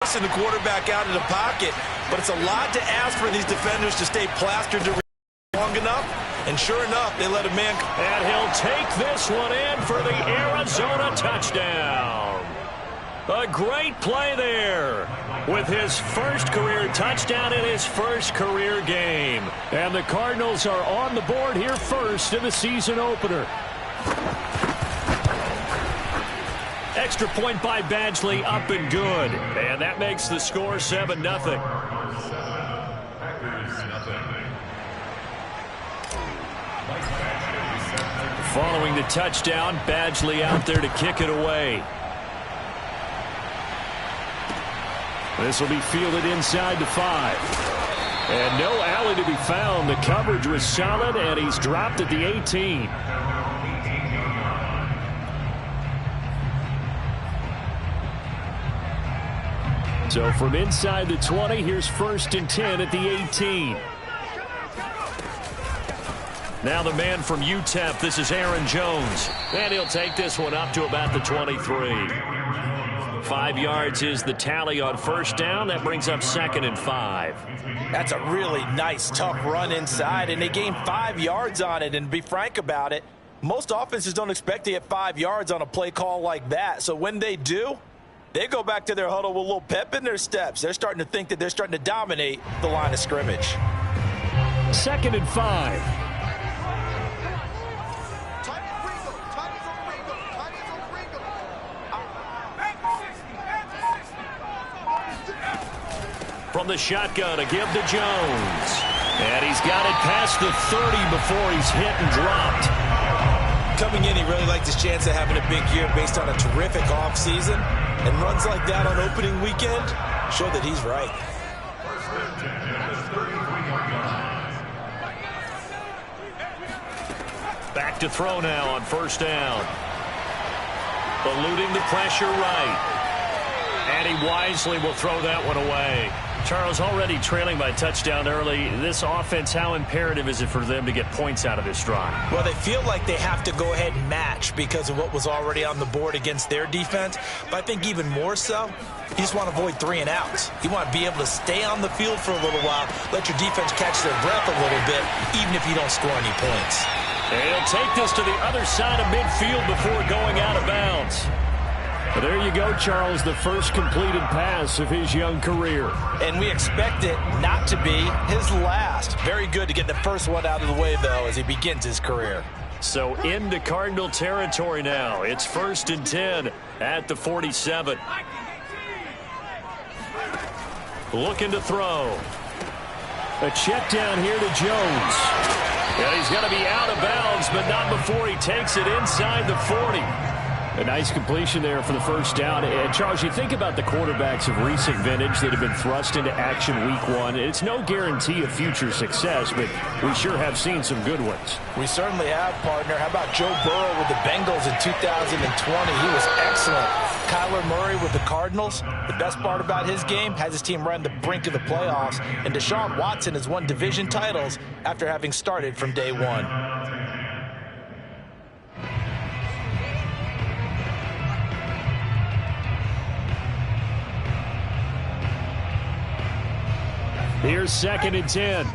The quarterback out of the pocket, but it's a lot to ask for these defenders to stay plastered to long enough, and sure enough, they let a man. And he'll take this one in for the Arizona touchdown. A great play there with his first career touchdown in his first career game. And the Cardinals are on the board here first in the season opener. Extra point by Badgley, up and good. And that makes the score 7-0. Following the touchdown, Badgley out there to kick it away. This will be fielded inside the 5. And no alley to be found. The coverage was solid, and he's dropped at the 18. So from inside the 20, here's 1st and 10 at the 18. Now the man from UTEP, this is Aaron Jones. And he'll take this one up to about the 23. 5 yards is the tally on first down. That brings up 2nd and 5. That's a really nice, tough run inside, and they gained 5 yards on it. And to be frank about it, most offenses don't expect to get 5 yards on a play call like that. So when they do, they go back to their huddle with a little pep in their steps. They're starting to think that they're starting to dominate the line of scrimmage. 2nd and 5. From the shotgun, a give to Jones. And he's got it past the 30 before he's hit and dropped. Coming in, he really liked his chance of having a big year based on a terrific offseason. And runs like that on opening weekend show that he's right. Back to throw now on first down. Eluding the pressure right. And he wisely will throw that one away. Charles, already trailing by touchdown early. This offense, how imperative is it for them to get points out of this drive? Well, they feel like they have to go ahead and match because of what was already on the board against their defense. But I think even more so, you just want to avoid 3 and outs. You want to be able to stay on the field for a little while, let your defense catch their breath a little bit, even if you don't score any points. And he'll take this to the other side of midfield before going out of bounds. Well, there you go, Charles, the first completed pass of his young career. And we expect it not to be his last. Very good to get the first one out of the way, though, as he begins his career. So into Cardinal territory now. It's 1st and 10 at the 47. Looking to throw. A check down here to Jones. And he's going to be out of bounds, but not before he takes it inside the 40. A nice completion there for the first down. And Charles, you think about the quarterbacks of recent vintage that have been thrust into action week 1. It's no guarantee of future success, but we sure have seen some good ones. We certainly have, partner. How about Joe Burrow with the Bengals in 2020? He was excellent. Kyler Murray with the Cardinals. The best part about his game, has his team right on the brink of the playoffs. And Deshaun Watson has won division titles after having started from day 1. Here's 2nd and 10.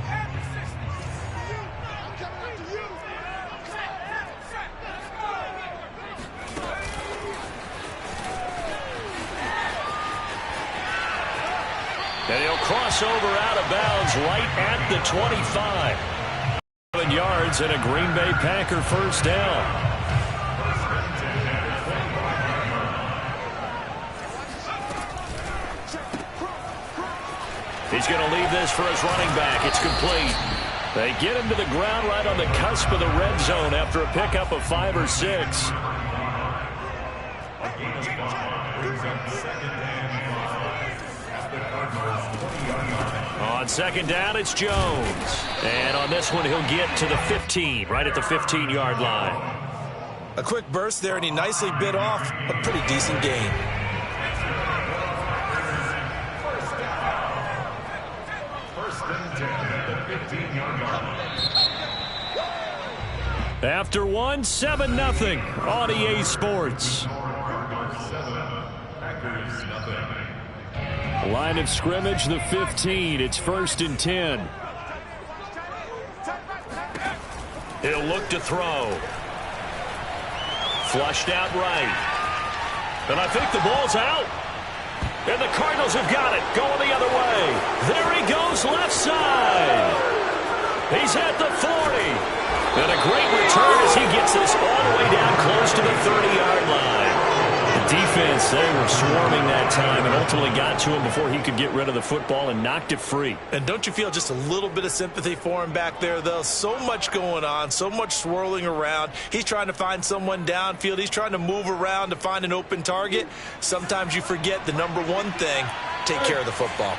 And he'll cross over out of bounds right at the 25. 7 yards and a Green Bay Packer first down. He's going to leave this for his running back. It's complete. They get him to the ground right on the cusp of the red zone after a pickup of 5 or 6. On 2nd down, it's Jones. And on this one, he'll get to the 15, right at the 15-yard line. A quick burst there, and he nicely bit off a pretty decent gain. After one, 7-0 on EA Sports. Line of scrimmage, the 15. It's 1st and 10. He'll look to throw. Flushed out right. And I think the ball's out. And the Cardinals have got it. Going the other way. There he goes, left side. He's at the 40. And a great return as he gets this all the way down close to the 30-yard line. The defense, they were swarming that time and ultimately got to him before he could get rid of the football and knocked it free. And don't you feel just a little bit of sympathy for him back there, though? So much going on, so much swirling around. He's trying to find someone downfield. He's trying to move around to find an open target. Sometimes you forget the number one thing, take care of the football.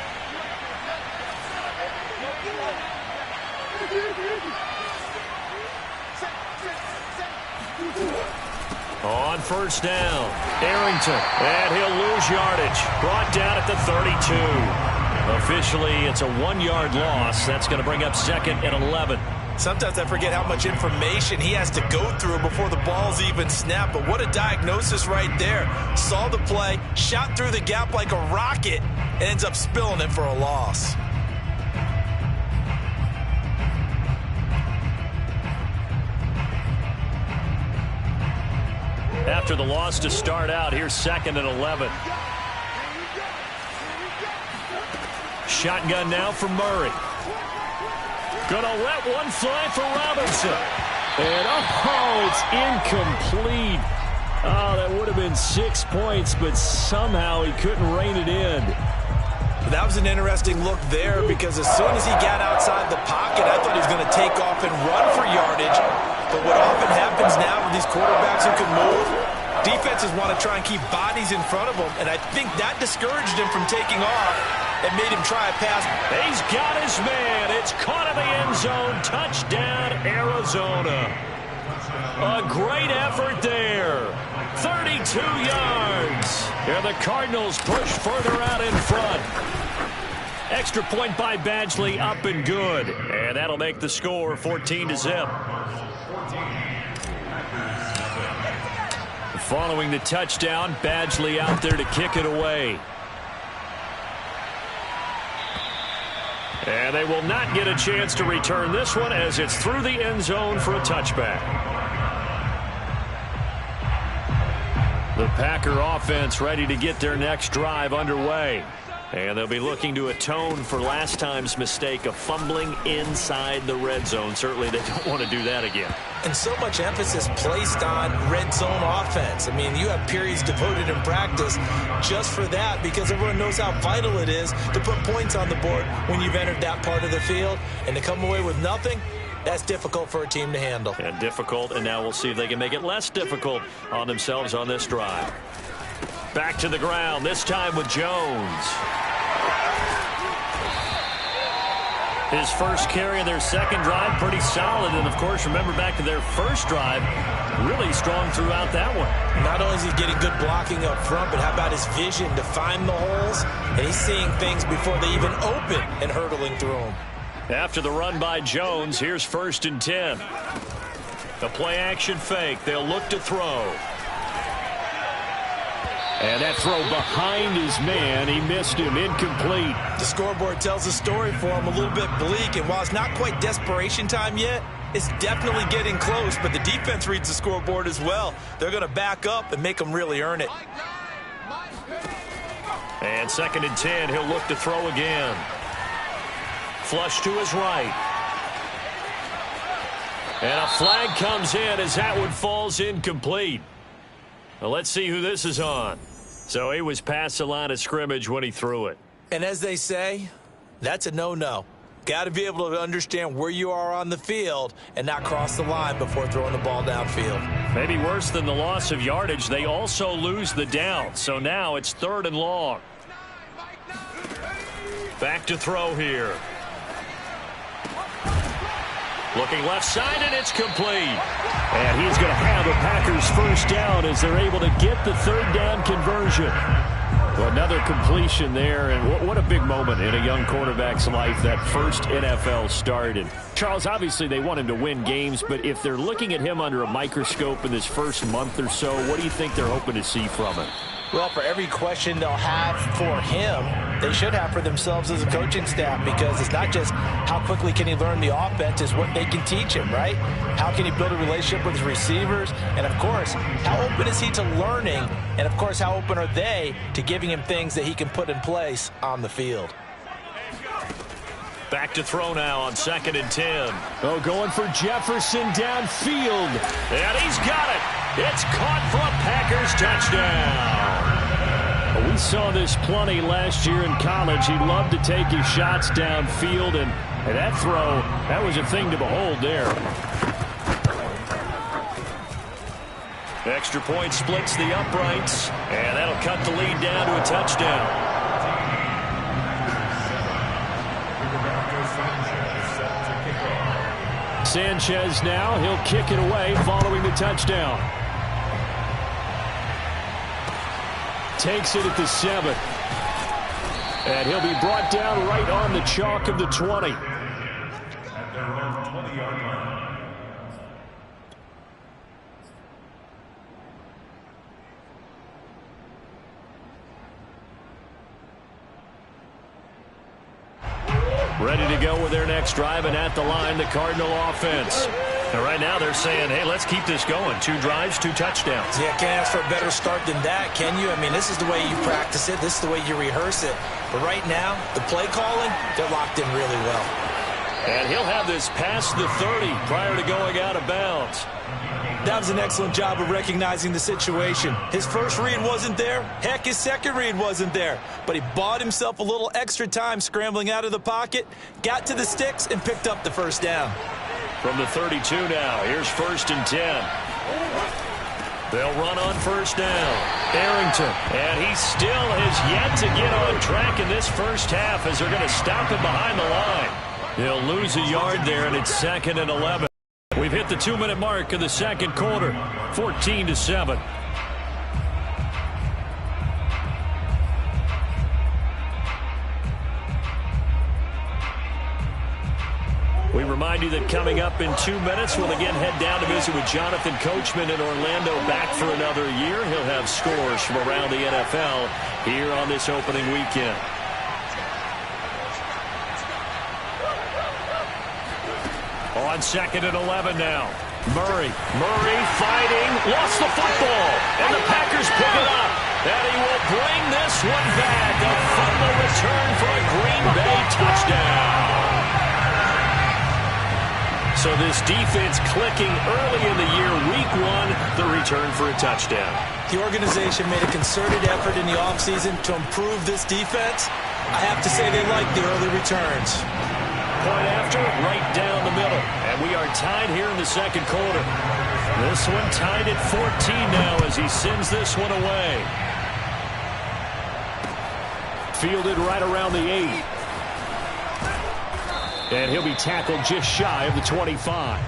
On 1st down, Arrington, and he'll lose yardage. Brought down at the 32. Officially, it's a 1-yard loss. That's going to bring up 2nd and 11. Sometimes I forget how much information he has to go through before the ball's even snapped. But what a diagnosis right there. Saw the play, shot through the gap like a rocket, and ends up spilling it for a loss. After the loss to start out, here's 2nd and 11. Shotgun now for Murray. Gonna let one fly for Robinson. And it's incomplete. Oh, that would have been 6 points, but somehow he couldn't rein it in. That was an interesting look there because as soon as he got outside the pocket, I thought he was going to take off and run for yardage. But what often happens now with these quarterbacks who can move, defenses want to try and keep bodies in front of them, and I think that discouraged him from taking off and made him try a pass. He's got his man. It's caught in the end zone. Touchdown, Arizona. A great effort there. 32 yards. And the Cardinals push further out in front. Extra point by Badgley, up and good. And that'll make the score 14-0. Following the touchdown, Badgley out there to kick it away. And they will not get a chance to return this one as it's through the end zone for a touchback. The Packer offense ready to get their next drive underway. And they'll be looking to atone for last time's mistake of fumbling inside the red zone. Certainly they don't want to do that again. And so much emphasis placed on red zone offense. I mean, you have periods devoted in practice just for that because everyone knows how vital it is to put points on the board when you've entered that part of the field. And to come away with nothing, that's difficult for a team to handle. And difficult, and now we'll see if they can make it less difficult on themselves on this drive. Back to the ground, this time with Jones. His first carry of their second drive, pretty solid. And, of course, remember back to their first drive, really strong throughout that one. Not only is he getting good blocking up front, but how about his vision to find the holes? And he's seeing things before they even open and hurtling through them. After the run by Jones, here's 1st and 10. The play-action fake. They'll look to throw. And that throw behind his man. He missed him. Incomplete. The scoreboard tells a story for him, a little bit bleak. And while it's not quite desperation time yet, it's definitely getting close. But the defense reads the scoreboard as well. They're going to back up and make them really earn it. And 2nd and 10. He'll look to throw again. Flush to his right. And a flag comes in as that one falls incomplete. Well, let's see who this is on. So he was past the line of scrimmage when he threw it. And as they say, that's a no-no. Got to be able to understand where you are on the field and not cross the line before throwing the ball downfield. Maybe worse than the loss of yardage, they also lose the down. So now it's 3rd and long. Back to throw here. Looking left side, and it's complete. And he's going to have a Packers first down as they're able to get the 3rd down conversion. Well, another completion there, and what a big moment in a young quarterback's life, that first NFL start. And Charles, obviously they want him to win games, but if they're looking at him under a microscope in this first month or so, what do you think they're hoping to see from him? Well, for every question they'll have for him, they should have for themselves as a coaching staff, because it's not just how quickly can he learn the offense, it's what they can teach him, right? How can he build a relationship with his receivers? And, of course, how open is he to learning? And, of course, how open are they to giving him things that he can put in place on the field? Back to throw now on 2nd and 10. Oh, going for Jefferson downfield. And he's got it. It's caught for a Packers touchdown. We saw this plenty last year in college. He loved to take his shots downfield, and that throw, that was a thing to behold there. Extra point splits the uprights, and that'll cut the lead down to a touchdown. Sanchez now, he'll kick it away following the touchdown. Takes it at the 7. And he'll be brought down right on the chalk of the 20. Ready to go with their next drive, and at the line, the Cardinal offense. And right now they're saying, hey, let's keep this going. 2 drives, 2 touchdowns. Yeah, can't ask for a better start than that, can you? I mean, this is the way you practice it. This is the way you rehearse it. But right now, the play calling, they're locked in really well. And he'll have this past the 30 prior to going out of bounds. That was an excellent job of recognizing the situation. His first read wasn't there. Heck, his second read wasn't there. But he bought himself a little extra time scrambling out of the pocket, got to the sticks, and picked up the first down. From the 32 now, here's 1st and 10. They'll run on 1st down. Arrington, and he still has yet to get on track in this first half as they're going to stop him behind the line. He'll lose a yard there, and it's 2nd and 11. We've hit the 2-minute mark of the second quarter, 14-7. We remind you that coming up in 2 minutes, we'll again head down to visit with Jonathan Coachman in Orlando, back for another year. He'll have scores from around the NFL here on this opening weekend. On 2nd and 11 now. Murray fighting, lost the football, and the Packers pick it up. And he will bring this one back. A fumble return for a Green Bay touchdown. So this defense clicking early in the year, week 1, the return for a touchdown. The organization made a concerted effort in the offseason to improve this defense. I have to say they like the early returns. Point after, right down the middle. And we are tied here in the second quarter. This one tied at 14 now as he sends this one away. Fielded right around the 8. And he'll be tackled just shy of the 25.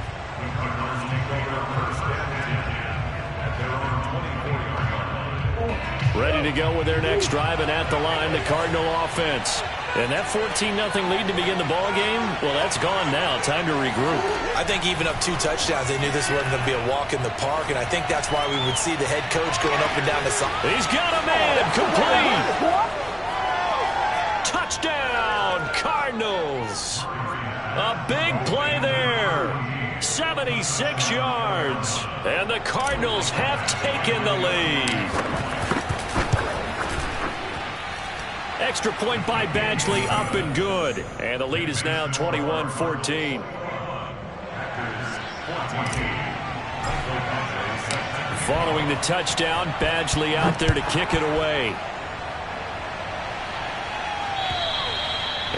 Ready to go with their next drive, and at the line, the Cardinal offense. And that 14-0 lead to begin the ball game, well, that's gone now. Time to regroup. I think even up 2 touchdowns, they knew this wasn't going to be a walk in the park, and I think that's why we would see the head coach going up and down the side. He's got a man, complete. Touchdown, Cardinals. A big play there. 76 yards. And the Cardinals have taken the lead. Extra point by Badgley, up and good. And the lead is now 21-14. Following the touchdown, Badgley out there to kick it away.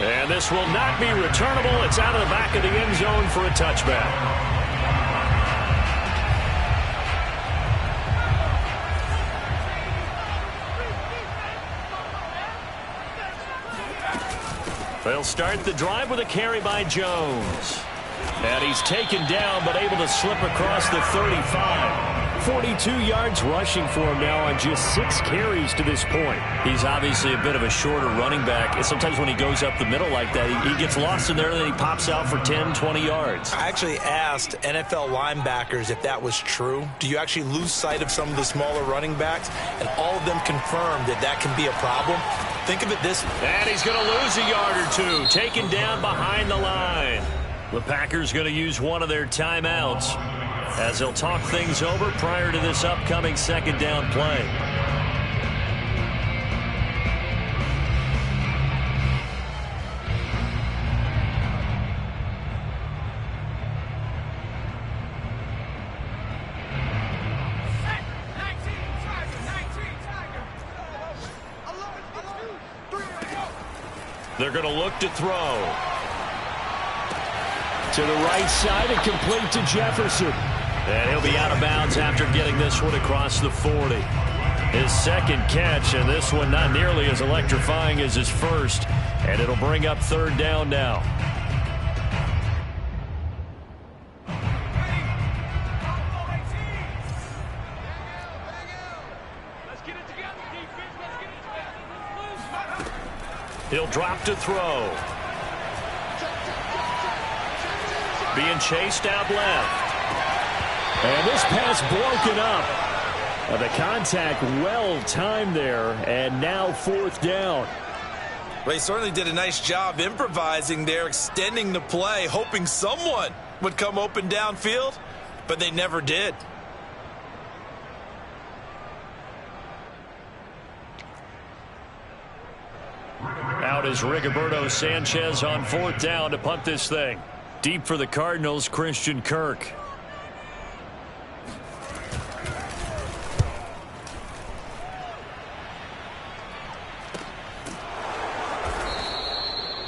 And this will not be returnable. It's out of the back of the end zone for a touchback. They'll start the drive with a carry by Jones. And he's taken down but able to slip across the 35. 42 yards rushing for him now on just 6 carries to this point. He's obviously a bit of a shorter running back. And sometimes when he goes up the middle like that, he gets lost in there, and then he pops out for 10, 20 yards. I actually asked NFL linebackers if that was true. Do you actually lose sight of some of the smaller running backs? And all of them confirmed that that can be a problem. Think of it this way. And he's going to lose a yard or two, taken down behind the line. The Packers going to use one of their timeouts as they'll talk things over prior to this upcoming second down play. They're going to look to throw. To the right side and complete to Jefferson. And he'll be out of bounds after getting this one across the 40. His second catch, and this one not nearly as electrifying as his first. And it'll bring up third down now. He'll drop to throw. Being chased out left. And this pass broken up. The contact well timed there, and now fourth down. Well, he certainly did a nice job improvising there, extending the play, hoping someone would come open downfield, but they never did. Out is Rigoberto Sanchez on fourth down to punt this thing. Deep for the Cardinals, Christian Kirk.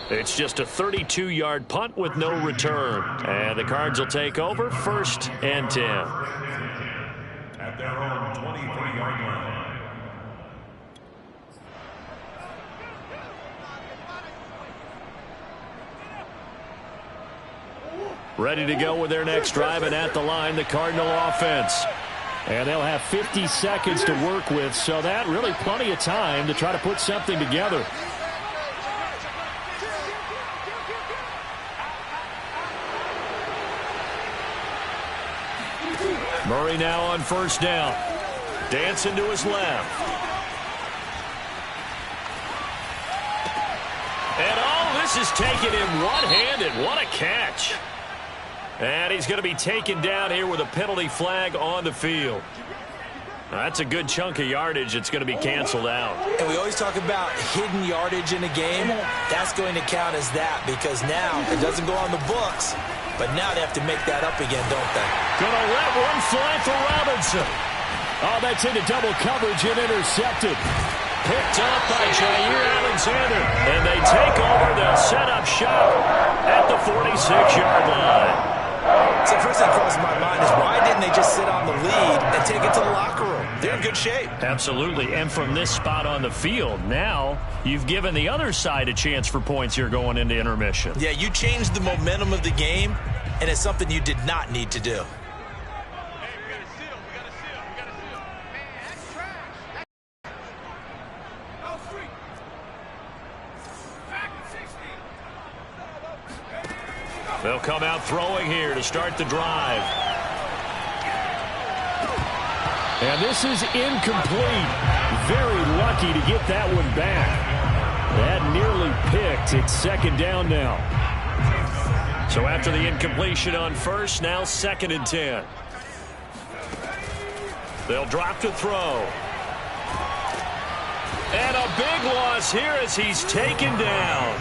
It's just a 32-yard punt with no return. And the Cards will take over, 1st and 10. At their own 23-yard line. Ready to go with their next drive, and at the line, the Cardinal offense. And they'll have 50 seconds to work with, so that really plenty of time to try to put something together. Murray now on first down. Dancing to his left. And oh, this is taken in one-handed. What a catch. And he's going to be taken down here with a penalty flag on the field. That's a good chunk of yardage. It's going to be canceled out. And we always talk about hidden yardage in a game. That's going to count as that because now it doesn't go on the books, but now they have to make that up again, don't they? Going to let one fly for Robinson. Oh, that's into double coverage and intercepted. Picked up by Jair Alexander. And they take over. They'll set up shop at the 46-yard line. So first thing that crosses my mind is why didn't they just sit on the lead and take it to the locker room? They're in good shape. Absolutely. And from this spot on the field, now you've given the other side a chance for points here going into intermission. Yeah, you changed the momentum of the game, and it's something you did not need to do. They'll come out throwing here to start the drive. And this is incomplete. Very lucky to get that one back. That nearly picked. It's second down now. So after the incompletion on first, now 2nd and 10. They'll drop to throw. And a big loss here as he's taken down.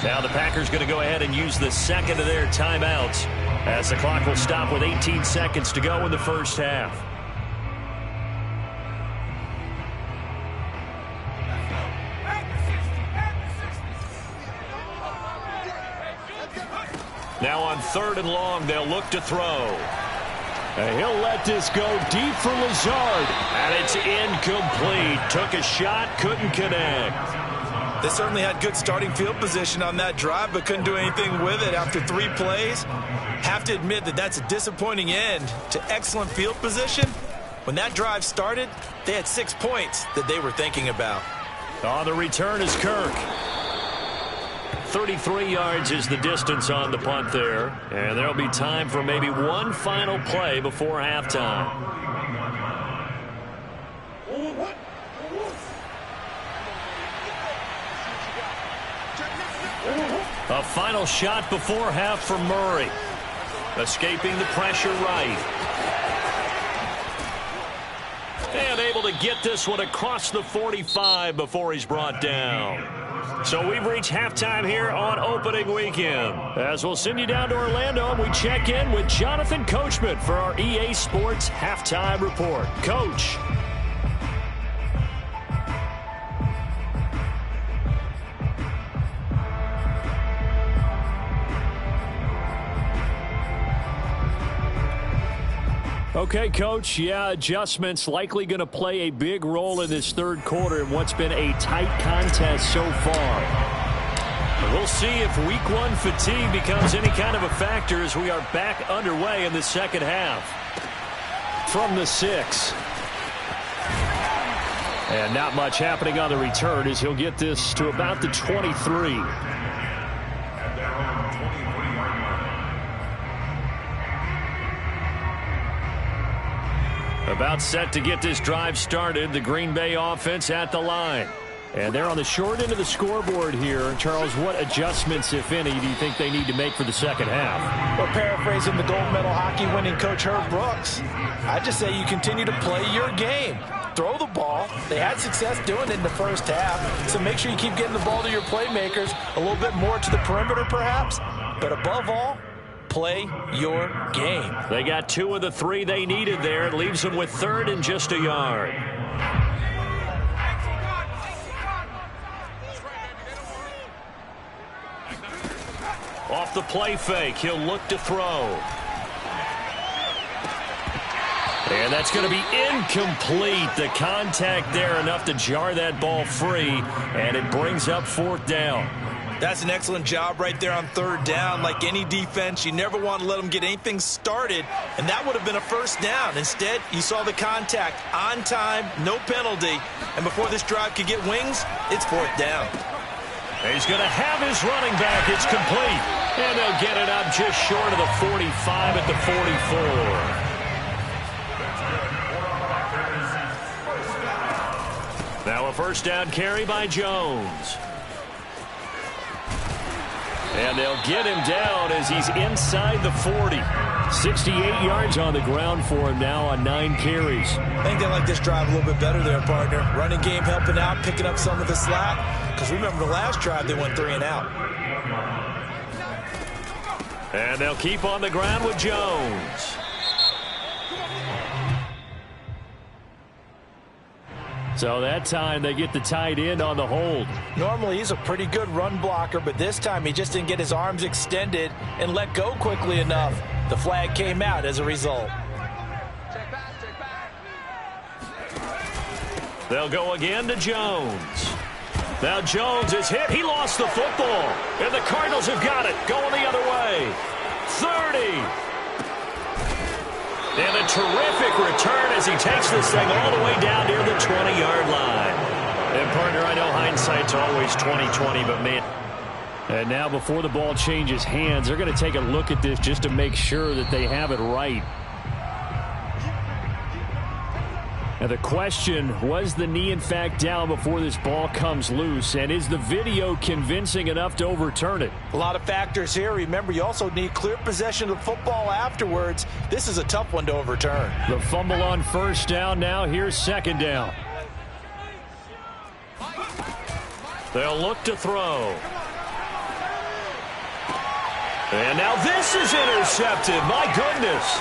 Now the Packers going to go ahead and use the second of their timeouts as the clock will stop with 18 seconds to go in the first half. Now on 3rd and long, they'll look to throw. And he'll let this go deep for Lazard. And it's incomplete. Took a shot, couldn't connect. They certainly had good starting field position on that drive, but couldn't do anything with it after 3 plays. Have to admit that that's a disappointing end to excellent field position. When that drive started, they had 6 points that they were thinking about. On the return is Kirk. 33 yards is the distance on the punt there. And there'll be time for maybe one final play before halftime. A final shot before half for Murray. Escaping the pressure right. And able to get this one across the 45 before he's brought down. So we've reached halftime here on opening weekend. As we'll send you down to Orlando, and we check in with Jonathan Coachman for our EA Sports Halftime Report. Coach. Okay, Coach, yeah, adjustments likely going to play a big role in this third quarter in what's been a tight contest so far. We'll see if week 1 fatigue becomes any kind of a factor as we are back underway in the second half. From the 6. And not much happening on the return as he'll get this to about the 23. About set to get this drive started. The Green Bay offense at the line. And they're on the short end of the scoreboard here. Charles, what adjustments, if any, do you think they need to make for the second half? Well, paraphrasing the gold medal hockey winning coach Herb Brooks, I just say you continue to play your game. Throw the ball. They had success doing it in the first half, so make sure you keep getting the ball to your playmakers, a little bit more to the perimeter perhaps, but above all, play your game. They got 2 of the 3 they needed there. It leaves them with 3rd and just a yard. Off the play fake, he'll look to throw. And that's going to be incomplete. The contact there enough to jar that ball free, and it brings up 4th down. That's an excellent job right there on 3rd down. Like any defense, you never want to let them get anything started, and that would have been a 1st down. Instead, you saw the contact on time, no penalty, and before this drive could get wings, it's 4th down. He's going to have his running back. It's complete, and they'll get it up just short of the 45 at the 44. Now a 1st down carry by Jones. And they'll get him down as he's inside the 40. 68 yards on the ground for him now on 9 carries. I think they like this drive a little bit better there, partner. Running game helping out, picking up some of the slack. Because remember the last drive, they went 3 and out. And they'll keep on the ground with Jones. So that time they get the tight end on the hold. Normally he's a pretty good run blocker, but this time he just didn't get his arms extended and let go quickly enough. The flag came out as a result. They'll go again to Jones. Now Jones is hit. He lost the football. And the Cardinals have got it. Going the other way. 30. And a terrific return as he takes this thing all the way down near the 20-yard line. And, partner, I know hindsight's always 20/20, but, man. And now before the ball changes hands, they're going to take a look at this just to make sure that they have it right. Now the question, was the knee in fact down before this ball comes loose? And is the video convincing enough to overturn it? A lot of factors here. Remember, you also need clear possession of the football afterwards. This is a tough one to overturn. The fumble on 1st down now. Here's 2nd down. They'll look to throw. And now this is intercepted. My goodness.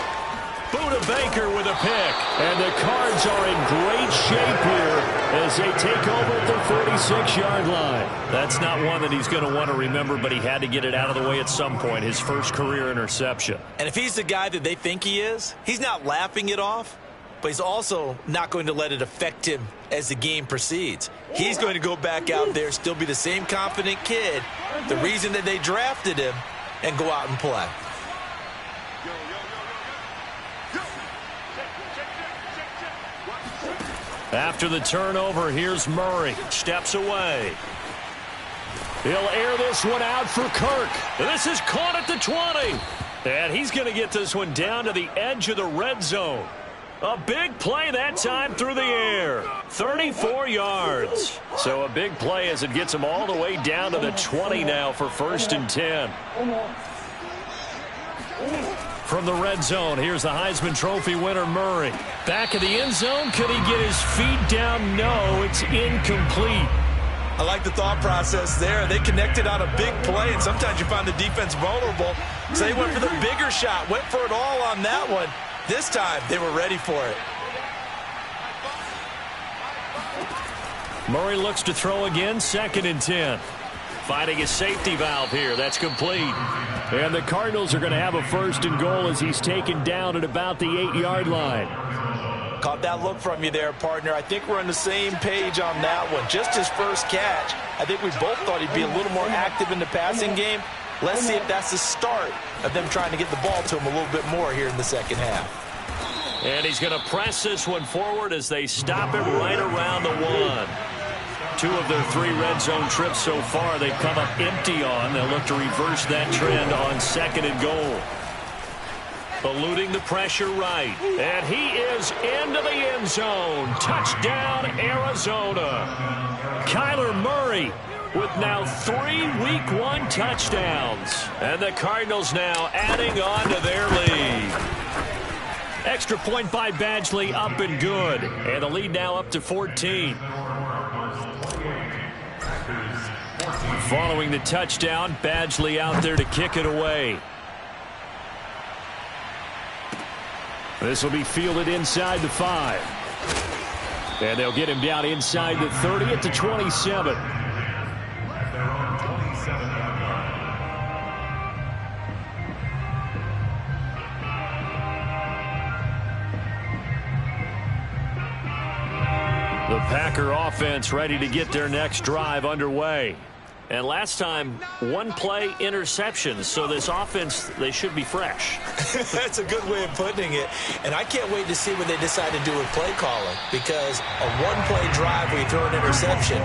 Buda Baker with a pick. And the Cards are in great shape here as they take over at the 46-yard line. That's not one that he's going to want to remember, but he had to get it out of the way at some point. His first career interception. And if he's the guy that they think he is, he's not laughing it off. but he's also not going to let it affect him as the game proceeds. He's going to go back out there, still be the same confident kid, the reason that they drafted him, and go out and play. After the turnover, here's Murray. Steps away. He'll air this one out for Kirk. This is caught at the 20. And he's going to get this one down to the edge of the red zone. A big play that time through the air. 34 yards. So a big play as it gets him all the way down to the 20 now for 1st and 10. From the red zone, here's the Heisman Trophy winner, Murray. Back of the end zone, could he get his feet down? No, it's incomplete. I like the thought process there. They connected on a big play, and sometimes you find the defense vulnerable. So they went for the bigger shot, went for it all on that one. This time, they were ready for it. Murray looks to throw again, 2nd and 10. Finding a safety valve here. That's complete. And the Cardinals are going to have a 1st and goal as he's taken down at about the 8-yard line. Caught that look from you there, partner. I think we're on the same page on that one. Just his first catch. I think we both thought he'd be a little more active in the passing game. Let's see if that's the start of them trying to get the ball to him a little bit more here in the second half. And he's going to press this one forward as they stop it right around the 1. 2 of their 3 red zone trips so far they've come up empty on. They'll look to reverse that trend on 2nd and goal. Eluding the pressure right. And he is into the end zone. Touchdown, Arizona. Kyler Murray with now 3 Week 1 touchdowns. And the Cardinals now adding on to their lead. Extra point by Badgley, up and good. And the lead now up to 14. Following the touchdown, Badgley out there to kick it away. This will be fielded inside the 5. And they'll get him down inside the 30 at the 27. The Packer offense ready to get their next drive underway. And last time, 1 play interception. So this offense, they should be fresh. That's a good way of putting it. And I can't wait to see what they decide to do with play calling. Because a 1-play drive where you throw an interception,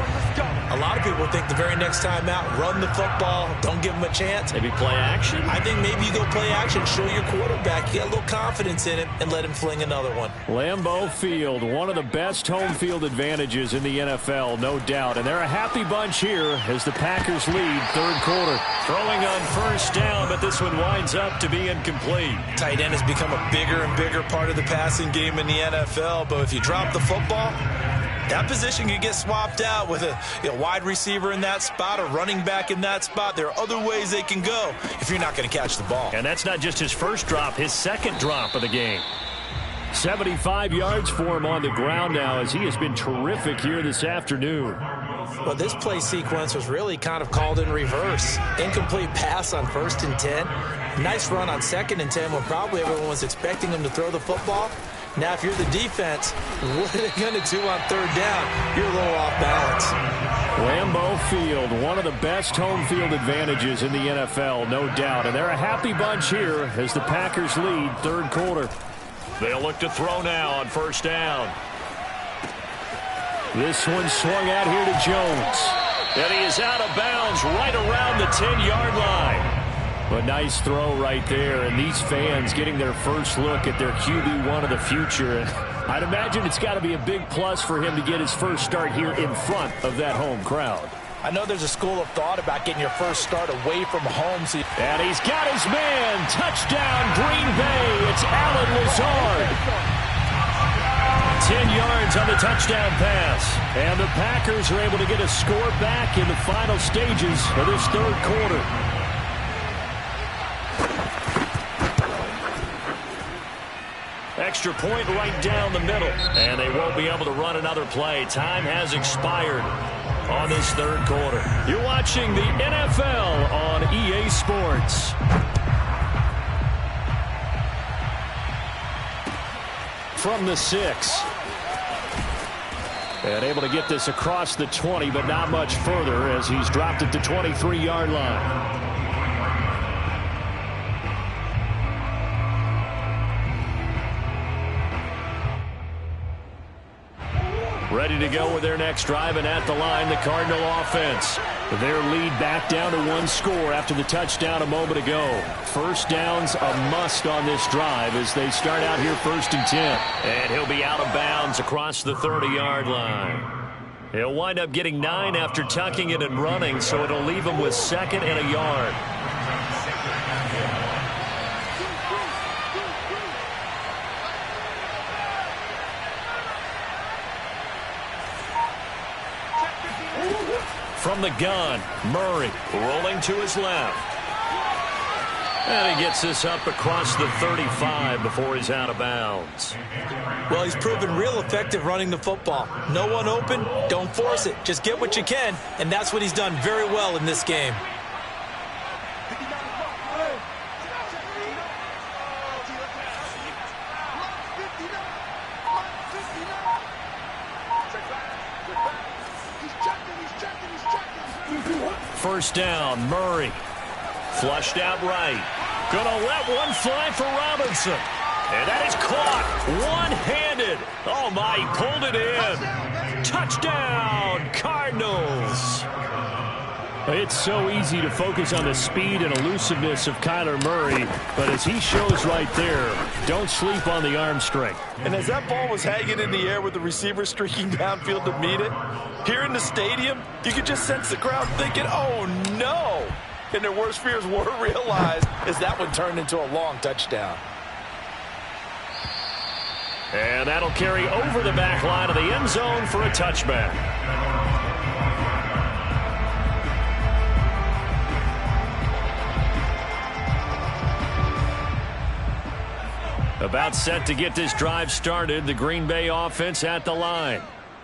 a lot of people think the very next time out, run the football, don't give them a chance. Maybe play action? I think maybe you go play action, show your quarterback, you get a little confidence in him, and let him fling another one. Lambeau Field, one of the best home field advantages in the NFL, no doubt. And they're a happy bunch here as the Packers lead 3rd quarter. Throwing on 1st down, but this one winds up to be incomplete. Tight end has become a bigger and bigger part of the passing game in the NFL, but if you drop the football, that position can get swapped out with a wide receiver in that spot, a running back in that spot. There are other ways they can go if you're not going to catch the ball. And that's not just his first drop, his 2nd drop of the game. 75 yards for him on the ground now as he has been terrific here this afternoon. Well, this play sequence was really kind of called in reverse. Incomplete pass on 1st and 10. Nice run on 2nd and 10 when probably everyone was expecting him to throw the football. Now, if you're the defense, what are they going to do on 3rd down? You're a little off balance. Lambeau Field, one of the best home field advantages in the NFL, no doubt. And they're a happy bunch here as the Packers lead 3rd quarter. They'll look to throw now on 1st down. This one swung out here to Jones. And he is out of bounds right around the 10-yard line. A nice throw right there, and these fans getting their first look at their QB1 of the future. I'd imagine it's got to be a big plus for him to get his first start here in front of that home crowd. I know there's a school of thought about getting your first start away from home. And he's got his man. Touchdown, Green Bay. It's Allen Lazard. 10 yards on the touchdown pass. And the Packers are able to get a score back in the final stages of this 3rd quarter. Extra point right down the middle. And they won't be able to run another play. Time has expired on this 3rd quarter. You're watching the NFL on EA Sports. from the 6. And able to get this across the 20, but not much further as he's dropped at the 23-yard line. Ready to go with their next drive, and at the line, the Cardinal offense. Their lead back down to 1 score after the touchdown a moment ago. First down's a must on this drive as they start out here 1st and 10. And he'll be out of bounds across the 30-yard line. He'll wind up getting 9 after tucking it and running, so it'll leave him with 2nd and a yard. From the gun, Murray rolling to his left. And he gets this up across the 35 before he's out of bounds. Well, he's proven real effective running the football. No one open, don't force it. Just get what you can, and that's what he's done very well in this game. First down, Murray. Flushed out right. Gonna let one fly for Robinson. And that is caught one-handed. Oh, my, he pulled it in. Touchdown, Cardinals. It's so easy to focus on the speed and elusiveness of Kyler Murray, but as he shows right there, don't sleep on the arm strength. And as that ball was hanging in the air with the receiver streaking downfield to meet it, here in the stadium, you could just sense the crowd thinking, oh, no. And their worst fears were realized as that one turned into a long touchdown. And that'll carry over the back line of the end zone for a touchback. About set to get this drive started, the Green Bay offense at the line.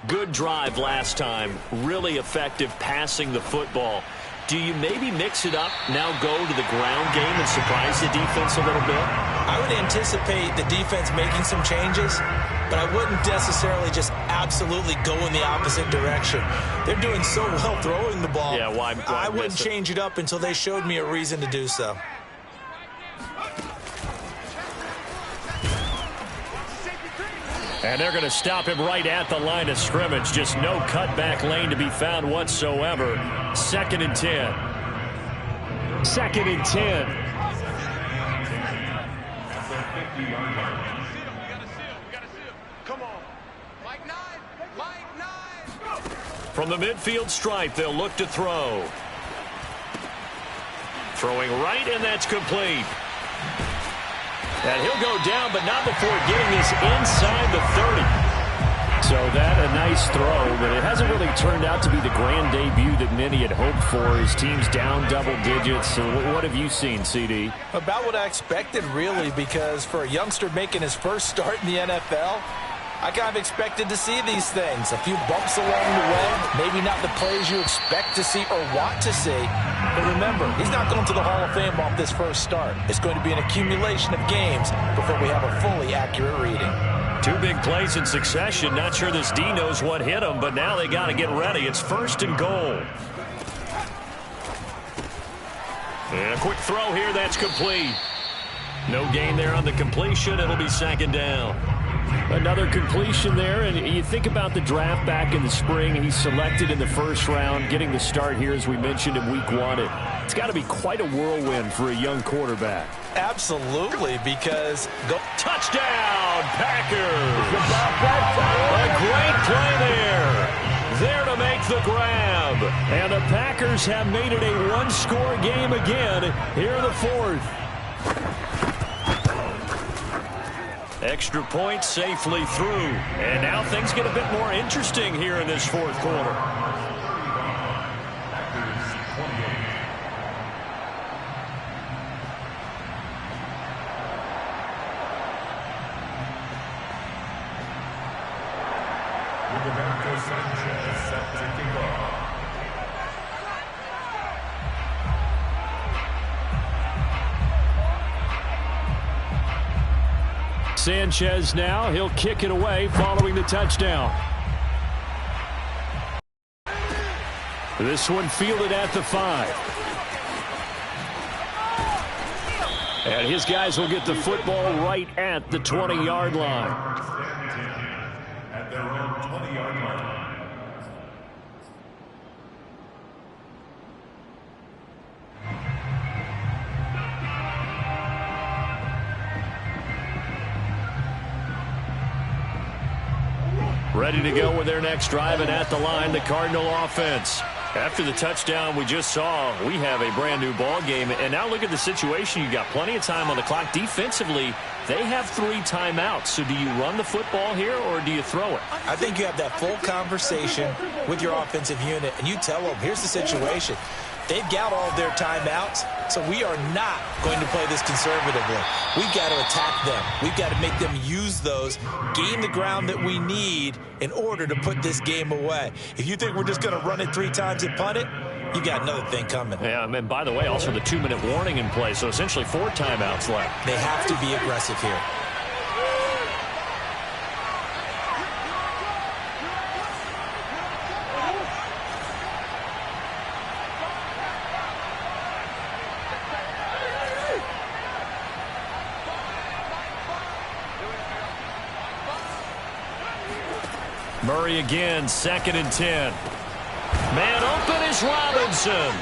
Good drive last time. Really effective passing the football. Do you maybe mix it up, now go to the ground game and surprise the defense a little bit? I would anticipate the defense making some changes, but I wouldn't necessarily just absolutely go in the opposite direction. They're doing so well throwing the ball. Yeah, why I wouldn't change it up until they showed me a reason to do so. And they're going to stop him right at the line of scrimmage. Just no cutback lane to be found whatsoever. 2nd and 10. 2nd and 10. From the midfield stripe, they'll look to throw. Throwing right, and that's complete. And he'll go down, but not before getting this inside the 30. So that a nice throw, but it hasn't really turned out to be the grand debut that many had hoped for. His team's down double digits. So what have you seen, CD? About what I expected, really, because for a youngster making his first start in the NFL, I kind of expected to see these things. A few bumps along the way, maybe not the plays you expect to see or want to see. But remember, he's not going to the Hall of Fame off this first start. It's going to be an accumulation of games before we have a fully accurate reading. 2 big plays in succession. Not sure this D knows what hit him, but now they got to get ready. It's 1st and goal. And a quick throw here, that's complete. No gain there on the completion. It'll be 2nd down. Another completion there, and you think about the draft back in the spring. He's selected in the 1st round, getting the start here, as we mentioned, in week 1. It's got to be quite a whirlwind for a young quarterback. Absolutely, because touchdown, Packers! A great play there. There to make the grab. And the Packers have made it a 1-score game again here in the 4th. Extra point safely through. And now things get a bit more interesting here in this 4th quarter. Sanchez now. He'll kick it away following the touchdown. This one fielded at the 5. And his guys will get the football right at the 20-yard line. At their own 20-yard line. Ready to go with their next drive, and at the line, the Cardinal offense. After the touchdown we just saw, we have a brand new ball game. And now look at the situation. You got plenty of time on the clock. Defensively, they have 3 timeouts. So do you run the football here or do you throw it? I think you have that full conversation with your offensive unit, and you tell them, here's the situation. They've got all of their timeouts, so we are not going to play this conservatively. We've got to attack them. We've got to make them use those, gain the ground that we need in order to put this game away. If you think we're just going to run it 3 times and punt it, you got another thing coming. Yeah, and by the way, also the 2-minute warning in play, so essentially 4 timeouts left. They have to be aggressive here. Murray again, 2nd and 10. Man open is Robinson.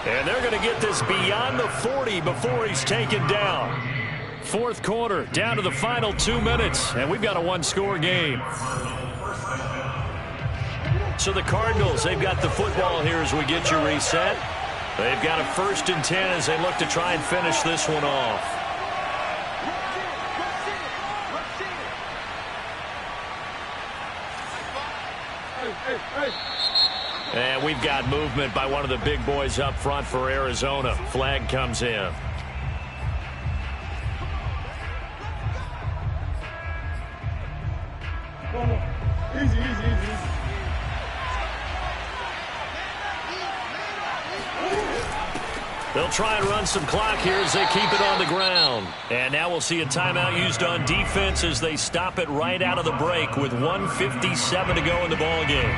And they're going to get this beyond the 40 before he's taken down. 4th quarter, down to the final 2 minutes, and we've got a 1-score game. So the Cardinals, they've got the football here as we get you reset. They've got a 1st and 10 as they look to try and finish this one off. And we've got movement by one of the big boys up front for Arizona. Flag comes in. Easy. They'll try and run some clock here as they keep it on the ground. And now we'll see a timeout used on defense as they stop it right out of the break with 1:57 to go in the ball game.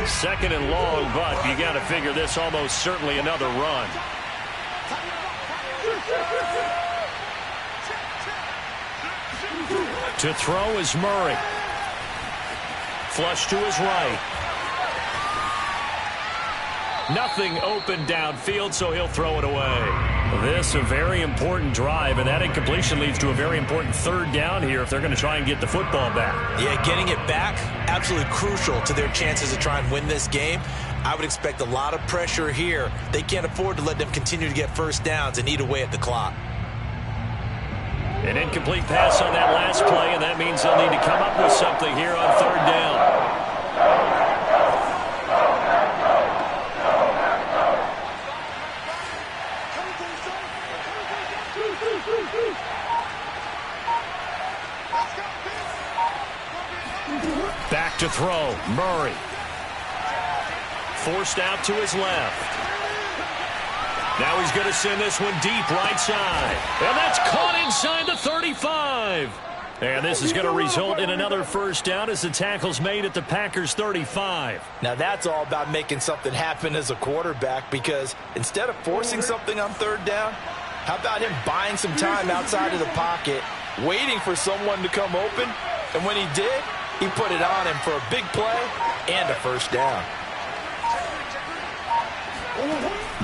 Second and long, but you got to figure this almost certainly another run. To throw is Murray. Flush to his right. Nothing open downfield, so he'll throw it away. This a very important drive, and that incompletion leads to a very important 3rd down here if they're going to try and get the football back. Yeah, getting it back, absolutely crucial to their chances to try and win this game. I would expect a lot of pressure here. They can't afford to let them continue to get 1st downs and eat away at the clock. An incomplete pass on that last play, and that means they'll need to come up with something here on 3rd down. Back to throw, Murray. Forced out to his left. Now he's going to send this one deep right side. And that's caught inside the 35. And this is going to result in another 1st down as the tackle's made at the Packers' 35. Now that's all about making something happen as a quarterback, because instead of forcing something on 3rd down, how about him buying some time outside of the pocket, waiting for someone to come open, and when he did, he put it on him for a big play and a 1st down.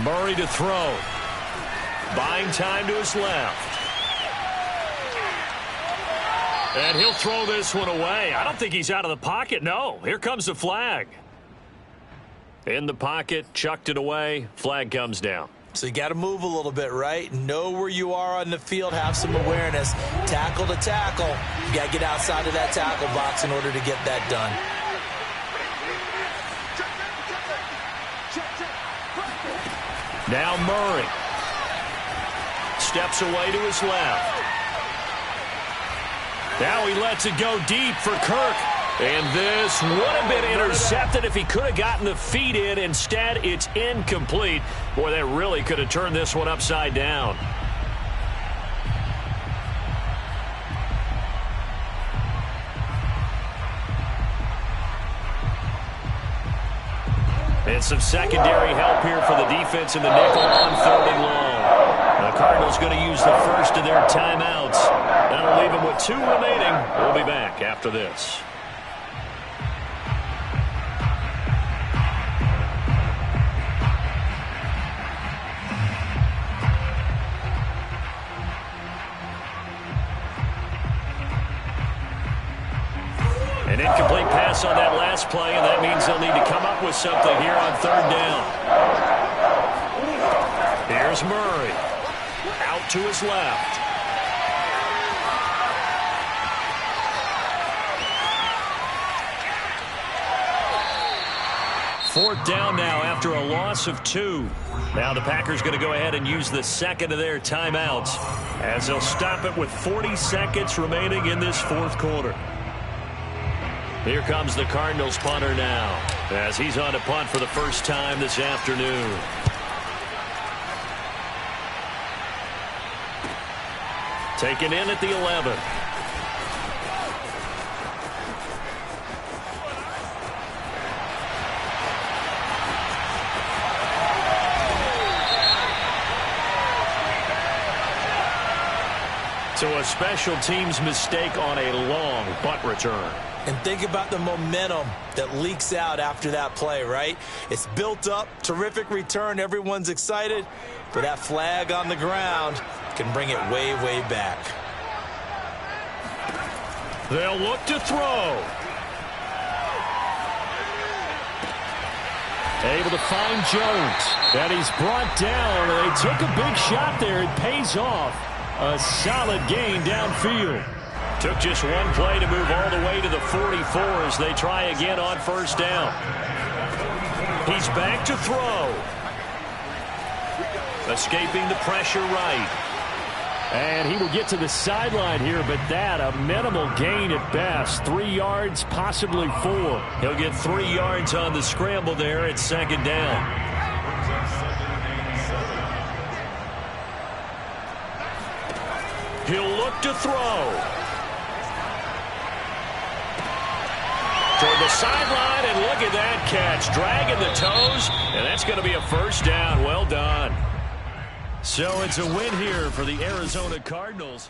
Murray to throw. Buying time to his left. And he'll throw this one away. I don't think he's out of the pocket. No, here comes the flag. In the pocket, chucked it away. Flag comes down. So you got to move a little bit, right? Know where you are on the field, have some awareness. Tackle to tackle. You got to get outside of that tackle box in order to get that done. Now Murray. steps away to his left. Now he lets it go deep for Kirk. And this would have been intercepted if he could have gotten the feet in. Instead, it's incomplete. Boy, that really could have turned this one upside down. And some secondary help here for the defense in the nickel on 3rd and long. The Cardinals going to use the first of their timeouts. That'll leave them with 2 remaining. We'll be back after this. An incomplete pass on that last play, and that means they'll need to come up with something here on 3rd down. Here's Murray. Out to his left. Fourth down now after a loss of 2. Now the Packers going to go ahead and use the second of their timeouts as they'll stop it with 40 seconds remaining in this 4th quarter. Here comes the Cardinals punter now as he's on to punt for the first time this afternoon. Taken in at the 11. So a special teams mistake on a long punt return. And think about the momentum that leaks out after that play, right? It's built up, terrific return, everyone's excited, but that flag on the ground can bring it way, way back. They'll look to throw. Able to find Jones. And he's brought down. They took a big shot there. It pays off. A solid gain downfield. Took just one play to move all the way to the 44 as they try again on 1st down. He's back to throw. Escaping the pressure right. And he will get to the sideline here, but that a minimal gain at best. 3 yards, possibly 4. He'll get 3 yards on the scramble there at 2nd down. He'll look to throw. Toward the sideline, and look at that catch. Dragging the toes, and that's going to be a 1st down. Well done. So it's a win here for the Arizona Cardinals.